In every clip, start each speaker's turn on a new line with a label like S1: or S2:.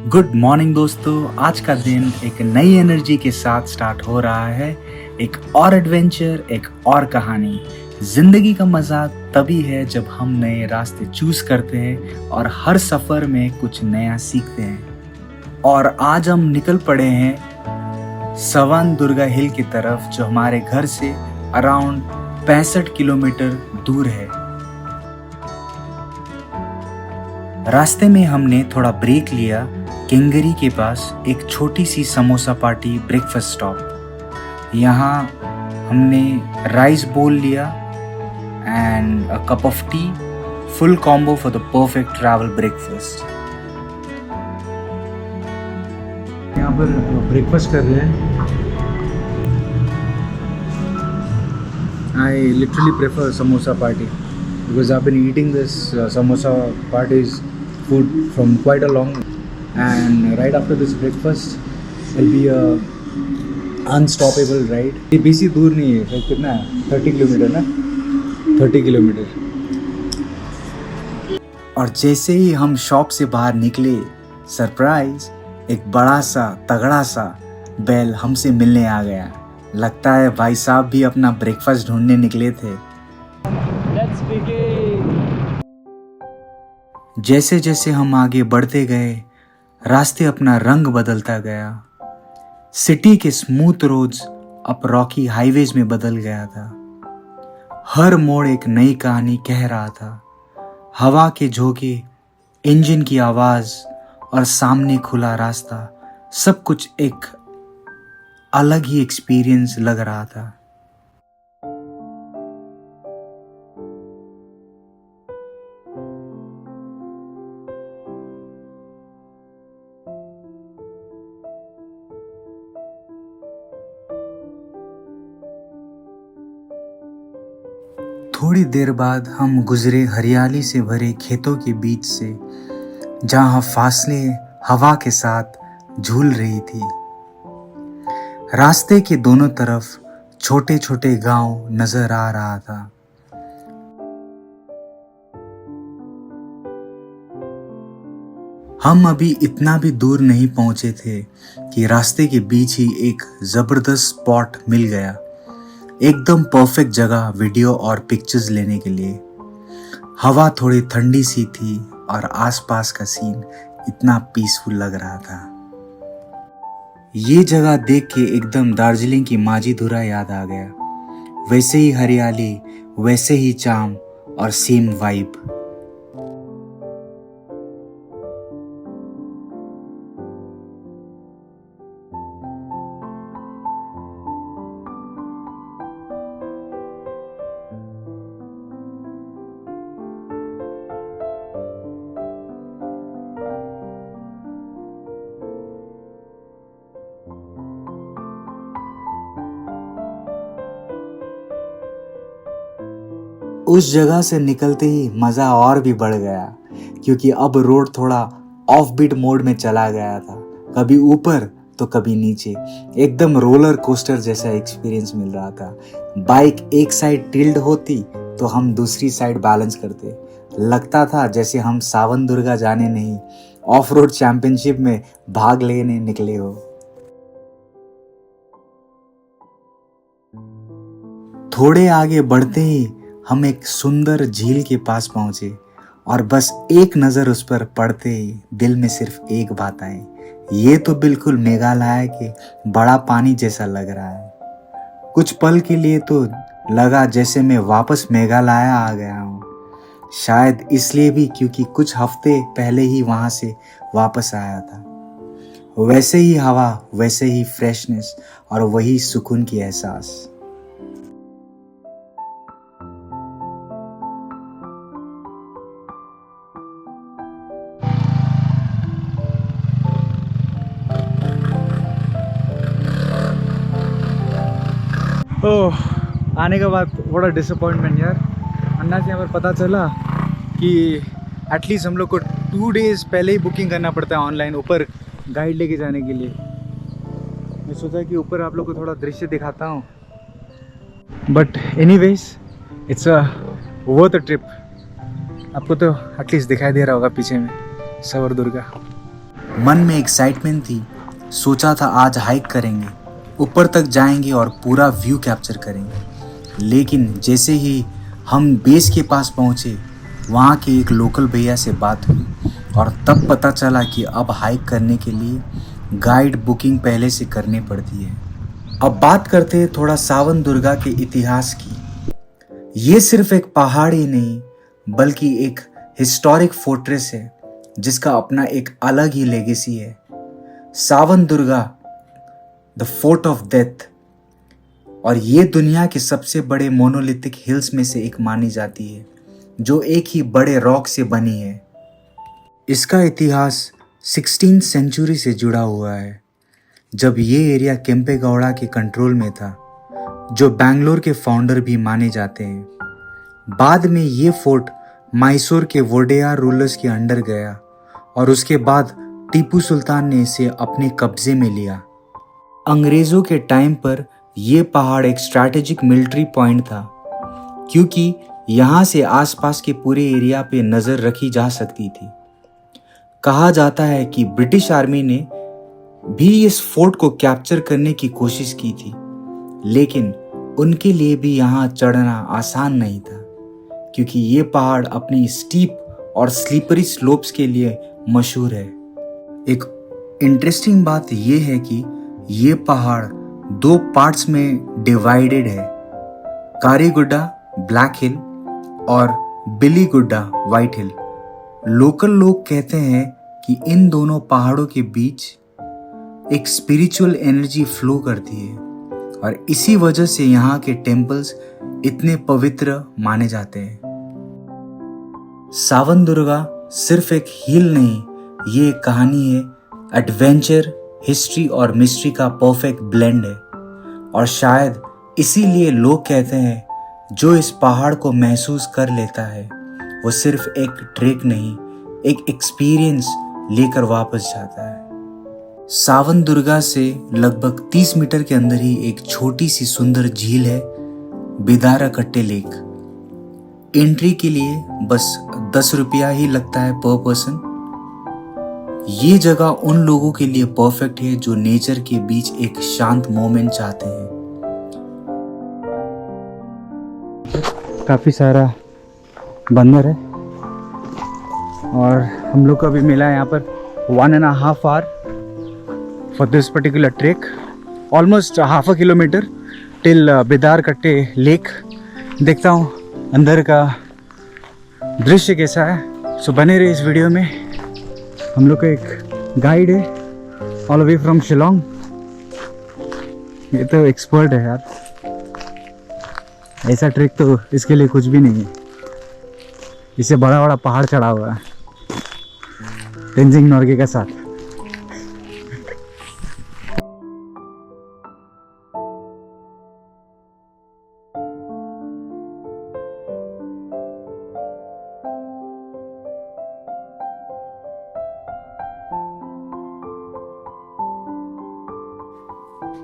S1: Good morning दोस्तों। आज का दिन एक नई एनर्जी के साथ स्टार्ट हो रहा है। एक और एडवेंचर, एक और कहानी। जिंदगी का मजा तभी है जब हम नए रास्ते चूज करते हैं और हर सफर में कुछ नया सीखते हैं। और आज हम निकल पड़े हैं सवान दुर्गा हिल की तरफ, जो हमारे घर से अराउंड 65 किलोमीटर दूर है। रास्ते में हमने थोड़ा ब्रेक लिया केंगरी के पास, एक छोटी सी समोसा पार्टी ब्रेकफास्ट स्टॉप। यहाँ हमने राइस बोल लिया and a cup of T, full combo for the perfect travel breakfast.
S2: यहाँ पर ब्रेकफास्ट कर रहे हैं। I literally prefer samosa party because I've been eating this samosa party's food from quite a long, and right after this breakfast will be a unstoppable ride. ये बेसी दूर नहीं है, शायद कितना है 30 किलोमीटर ना, 30 किलोमीटर।
S1: और जैसे ही हम शॉप से बाहर निकले, सरप्राइज, एक बड़ा सा तगड़ा सा बैल हमसे मिलने आ गया। लगता है भाई साहब भी अपना ब्रेकफास्ट ढूंढने निकले थे। जैसे जैसे हम आगे बढ़ते गए, रास्ते अपना रंग बदलता गया। सिटी के स्मूथ रोड्स अब रॉकी हाईवेज में बदल गया था। हर मोड़ एक नई कहानी कह रहा था। हवा के झोंके, इंजन की आवाज और सामने खुला रास्ता, सब कुछ एक अलग ही एक्सपीरियंस लग रहा था। थोड़ी देर बाद हम गुजरे हरियाली से भरे खेतों के बीच से, जहां फसलें हवा के साथ झूल रही थी। रास्ते के दोनों तरफ छोटे छोटे गांव नजर आ रहा था। हम अभी इतना भी दूर नहीं पहुंचे थे कि रास्ते के बीच ही एक जबरदस्त स्पॉट मिल गया। एकदम परफेक्ट जगह वीडियो और पिक्चर्स लेने के लिए। हवा थोड़ी ठंडी सी थी और आसपास का सीन इतना पीसफुल लग रहा था। ये जगह देख के एकदम दार्जिलिंग की माझीधुरा याद आ गया। वैसे ही हरियाली, वैसे ही चार्म और सेम वाइब। उस जगह से निकलते ही मज़ा और भी बढ़ गया, क्योंकि अब रोड थोड़ा ऑफ बीट मोड में चला गया था। कभी ऊपर तो कभी नीचे, एकदम रोलर कोस्टर जैसा एक्सपीरियंस मिल रहा था। बाइक एक साइड टिल्ड होती तो हम दूसरी साइड बैलेंस करते। लगता था जैसे हम सावन दुर्गा जाने नहीं, ऑफ रोड चैंपियनशिप में भाग लेने निकले हो। थोड़े आगे बढ़ते ही हम एक सुंदर झील के पास पहुंचे, और बस एक नज़र उस पर पड़ते ही दिल में सिर्फ एक बात आई, ये तो बिल्कुल मेघालय के बड़ा पानी जैसा लग रहा है। कुछ पल के लिए तो लगा जैसे मैं वापस मेघालय आ गया हूँ। शायद इसलिए भी क्योंकि कुछ हफ्ते पहले ही वहाँ से वापस आया था। वैसे ही हवा, वैसे ही फ्रेशनेस और वही सुकून की एहसास।
S2: ओह, आने के बाद बड़ा डिसअपॉइंटमेंट यार। अन्ना से यहाँ पर पता चला कि एटलीस्ट हम लोग को 2 डेज़ पहले ही बुकिंग करना पड़ता है ऑनलाइन, ऊपर गाइड लेके जाने के लिए। मैं सोचा कि ऊपर आप लोग को थोड़ा दृश्य दिखाता हूँ, but anyways it's a worth a trip. आपको तो एटलीस्ट दिखाई दे रहा होगा पीछे में सवर दुर्गा।
S1: मन में एक्साइटमेंट थी। सोचा था आज हाइक करेंगे, ऊपर तक जाएंगे और पूरा व्यू कैप्चर करेंगे। लेकिन जैसे ही हम बेस के पास पहुंचे, वहाँ के एक लोकल भैया से बात हुई और तब पता चला कि अब हाइक करने के लिए गाइड बुकिंग पहले से करनी पड़ती है। अब बात करते हैं थोड़ा सावन दुर्गा के इतिहास की। ये सिर्फ एक पहाड़ ही नहीं बल्कि एक हिस्टोरिक फोर्ट्रेस है जिसका अपना एक अलग ही लेगेसी है। Savandurga the fort of death, और ये दुनिया के सबसे बड़े मोनोलिथिक हिल्स में से एक मानी जाती है जो एक ही बड़े रॉक से बनी है। इसका इतिहास 16वीं सेंचुरी से जुड़ा हुआ है, जब ये एरिया केम्पेगौड़ा के कंट्रोल में था, जो बैंगलोर के फाउंडर भी माने जाते हैं। बाद में ये फोर्ट मैसूर के वोडेयार रूलर्स के अंडर गया और उसके बाद टीपू सुल्तान ने इसे अपने कब्जे में लिया। अंग्रेज़ों के टाइम पर यह पहाड़ एक स्ट्रैटेजिक मिलिट्री पॉइंट था, क्योंकि यहाँ से आसपास के पूरे एरिया पे नज़र रखी जा सकती थी। कहा जाता है कि ब्रिटिश आर्मी ने भी इस फोर्ट को कैप्चर करने की कोशिश की थी, लेकिन उनके लिए भी यहाँ चढ़ना आसान नहीं था, क्योंकि ये पहाड़ अपनी स्टीप और स्लीपरी स्लोप्स के लिए मशहूर है। एक इंटरेस्टिंग बात यह है कि ये पहाड़ 2 पार्ट्स में डिवाइडेड है, कारीगुड्डा ब्लैक हिल और बिलीगुड्डा वाइट हिल। लोकल लोग कहते हैं कि इन दोनों पहाड़ों के बीच एक स्पिरिचुअल एनर्जी फ्लो करती है और इसी वजह से यहाँ के टेम्पल्स इतने पवित्र माने जाते हैं। सावन दुर्गा सिर्फ एक हिल नहीं, ये एक कहानी है, एडवेंचर, हिस्ट्री और मिस्ट्री का परफेक्ट ब्लेंड है। और शायद इसीलिए लोग कहते हैं जो इस पहाड़ को महसूस कर लेता है वो सिर्फ एक ट्रेक नहीं, एक एक्सपीरियंस लेकर वापस जाता है। सावन दुर्गा से लगभग 30 मीटर के अंदर ही एक छोटी सी सुंदर झील है, बिदाराकट्टे लेक। एंट्री के लिए बस 10 रुपया ही लगता है पर पर्सन। ये जगह उन लोगों के लिए परफेक्ट है जो नेचर के बीच एक शांत मोमेंट चाहते हैं।
S2: काफ़ी सारा बंदर है और हम लोग को अभी मिला है यहाँ पर 1.5 hour for this particular trek, almost half a kilometre till Bidarakatte lake. देखता हूँ अंदर का दृश्य कैसा है। सो बने रहे इस वीडियो में। हम लोग का एक गाइड है ऑल वे फ्रॉम शिलोंग। ये तो एक्सपर्ट है यार, ऐसा ट्रेक तो इसके लिए कुछ भी नहीं है। इसे बड़ा बड़ा पहाड़ चढ़ा हुआ है तेंजिंग नोर्गे के साथ।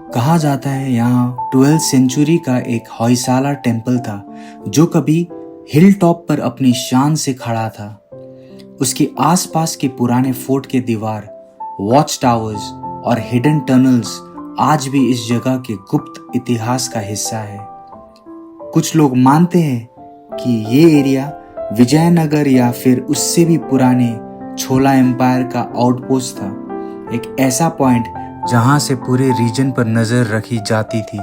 S1: कहा जाता है यहाँ 12वीं सेंचुरी का एक होयसाला टेम्पल था जो कभी हिल टॉप पर अपनी शान से खड़ा था। उसके आसपास के पुराने फोर्ट के दीवार, वॉच टावर्स और हिडन टनल्स आज भी इस जगह के गुप्त इतिहास का हिस्सा है। कुछ लोग मानते हैं कि ये एरिया विजयनगर या फिर उससे भी पुराने छोला एम्पायर का आउटपोस्ट था, एक ऐसा पॉइंट जहां से पूरे रीजन पर नजर रखी जाती थी।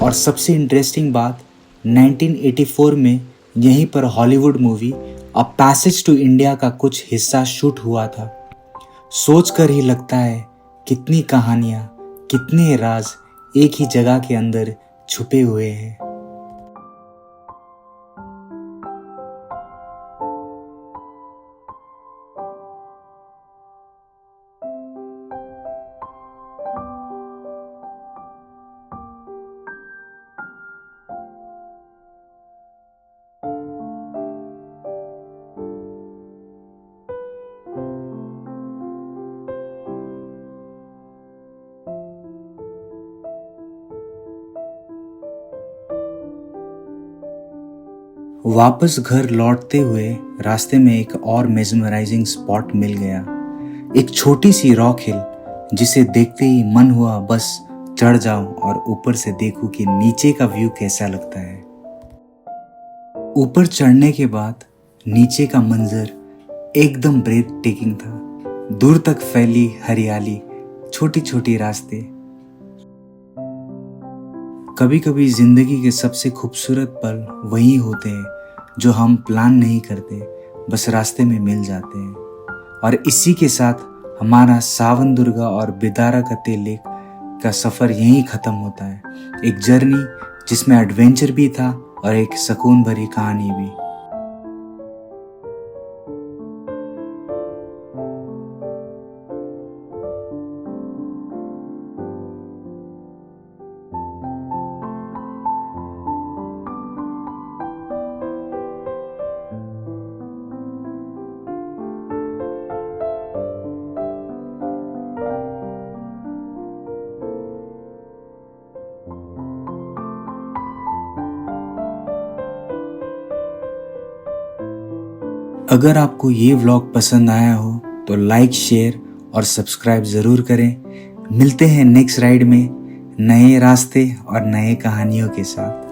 S1: और सबसे इंटरेस्टिंग बात, 1984 में यहीं पर Hollywood movie a passage to India का कुछ हिस्सा शूट हुआ था। सोच कर ही लगता है कितनी कहानियां, कितने राज एक ही जगह के अंदर छुपे हुए हैं। वापस घर लौटते हुए रास्ते में एक और मेस्मराइजिंग स्पॉट मिल गया। एक छोटी सी रॉक हिल जिसे देखते ही मन हुआ बस चढ़ जाऊं और ऊपर से देखूं कि नीचे का व्यू कैसा लगता है। ऊपर चढ़ने के बाद नीचे का मंजर एकदम ब्रेथ टेकिंग था। दूर तक फैली हरियाली, छोटी छोटी रास्ते। कभी कभी जिंदगी के सबसे खूबसूरत पल वही होते हैं जो हम प्लान नहीं करते, बस रास्ते में मिल जाते हैं। और इसी के साथ हमारा सावन दुर्गा और बिदारा कते लेक का सफ़र यहीं ख़त्म होता है। एक जर्नी जिसमें एडवेंचर भी था और एक सुकून भरी कहानी भी। अगर आपको ये व्लॉग पसंद आया हो तो लाइक, शेयर और सब्सक्राइब ज़रूर करें। मिलते हैं नेक्स्ट राइड में नए रास्ते और नए कहानियों के साथ।